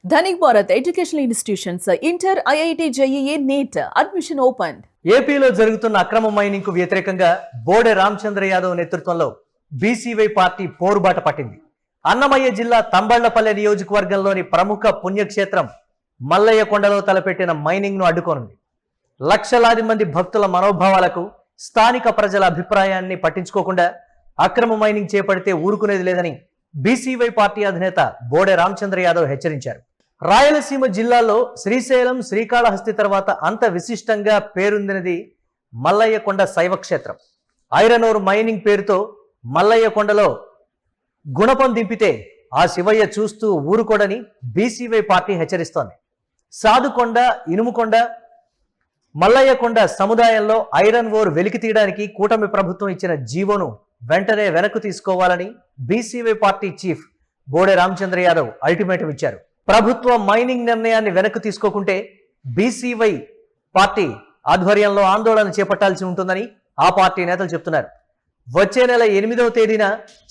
Dhanik Bharat educational institutions inter IIT JEE NEET admission open. ఏపీలో జరుగుతున్న అక్రమ మైనింగ్ కు వ్యతిరేకంగా బోడే రామచంద్ర యాదవ్ నేతృత్వంలో బీసీవై పార్టీ పోరుబాట పట్టింది. అన్నమయ్య జిల్లా తంబళ్లపల్లె నియోజకవర్గంలోని ప్రముఖ పుణ్యక్షేత్రం మల్లయ్య కొండలో తలపెట్టిన మైనింగ్ ను అడ్డుకోనుంది. లక్షలాది మంది భక్తుల మనోభావాలకు, స్థానిక ప్రజల అభిప్రాయాన్ని పట్టించుకోకుండా అక్రమ మైనింగ్ చేపడితే ఊరుకునేది లేదని బీసీవై పార్టీ అధినేత బోడే రామచంద్ర యాదవ్ హెచ్చరించారు. రాయలసీమ జిల్లాలో శ్రీశైలం, శ్రీకాళహస్తి తర్వాత అంత విశిష్టంగా పేరొందినది మల్లయ్య కొండ శైవ క్షేత్రం. ఐరన్ ఓర్ మైనింగ్ పేరుతో మల్లయ్య కొండలో గుణపం దింపితే ఆ శివయ్య చూస్తూ ఊరుకోడని బీసీవై పార్టీ హెచ్చరిస్తోంది. సాదుకొండ, ఇనుముకొండ, మల్లయ్య కొండ సముదాయంలో ఐరన్ ఓర్ వెలికి తీయడానికి కూటమి ప్రభుత్వం ఇచ్చిన జీవోను వెంటనే వెనక్కు తీసుకోవాలని BCY party chief Bode Ramachandra Yadav ultimatum ఇచ్చారు. ప్రభుత్వ మైనింగ్ నిర్ణయాన్ని వెనక్కు తీసుకోకుంటే బీసీవై పార్టీ ఆధ్వర్యంలో ఆందోళన చేపట్టాల్సి ఉంటుందని ఆ పార్టీ నేతలు చెప్తున్నారు. వచ్చే నెల 8వ తేదీన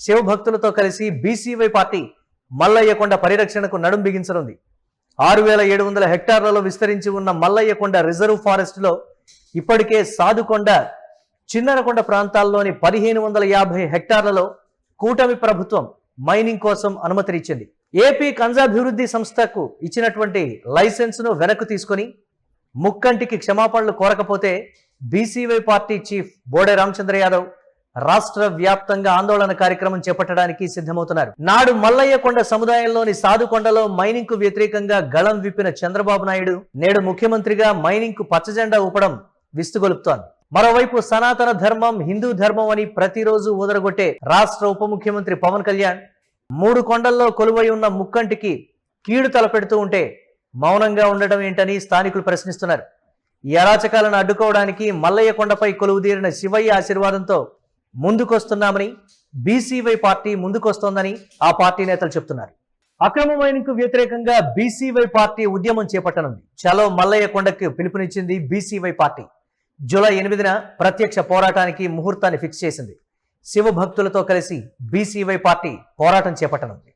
శివభక్తులతో కలిసి బీసీవై పార్టీ మల్లయ్య కొండ పరిరక్షణకు నడుం బిగించనుంది. 6,700 హెక్టార్లలో విస్తరించి ఉన్న మల్లయ్య కొండ రిజర్వ్ ఫారెస్ట్ లో ఇప్పటికే సాదుకొండ, చిన్నరకొండ ప్రాంతాల్లోని 1,550 హెక్టార్లలో కూటమి ప్రభుత్వం మైనింగ్ కోసం అనుమతినిచ్చింది. ఏపీ ఖనిజాభివృద్ధి సంస్థకు ఇచ్చినటువంటి లైసెన్స్ను వెనక్కు తీసుకొని ముక్కంటికి క్షమాపణలు కోరకపోతే BCY party chief Bode Ramachandra Yadav రాష్ట్ర వ్యాప్తంగా ఆందోళన కార్యక్రమం చేపట్టడానికి సిద్ధమవుతున్నారు. నాడు మల్లయ్య కొండ సముదాయంలోని సాదుకొండలో మైనింగ్ కు వ్యతిరేకంగా గళం విప్పిన చంద్రబాబు నాయుడు నేడు ముఖ్యమంత్రిగా మైనింగ్ కు పచ్చజెండా ఊపడం విస్తుగొలుపుతోంది. మరోవైపు సనాతన ధర్మం, హిందూ ధర్మం అని ప్రతిరోజు ఊదరగొట్టే రాష్ట్ర ఉప ముఖ్యమంత్రి పవన్ కళ్యాణ్ 3 కొండల్లో కొలువై ఉన్న ముక్కంటికి కీడు తలపెడుతూ ఉంటే మౌనంగా ఉండడం ఏంటని స్థానికులు ప్రశ్నిస్తున్నారు. ఈ అరాచకాలను అడ్డుకోవడానికి మల్లయ్య కొండపై కొలువుదీరిన శివయ్య ఆశీర్వాదంతో ముందుకొస్తున్నామని బీసీవై పార్టీ ముందుకొస్తోందని ఆ పార్టీ నేతలు చెప్తున్నారు. అక్రమ మైనింగ్ కు వ్యతిరేకంగా బీసీవై పార్టీ ఉద్యమం చేపట్టనుంది. చలో మల్లయ్య కొండకు పిలుపునిచ్చింది బీసీవై పార్టీ. జూలై 8న ప్రత్యక్ష పోరాటానికి ముహూర్తాన్ని ఫిక్స్ చేసింది. శివ భక్తులతో కలిసి బీసీవై పార్టీ పోరాటం చేపట్టనుంది.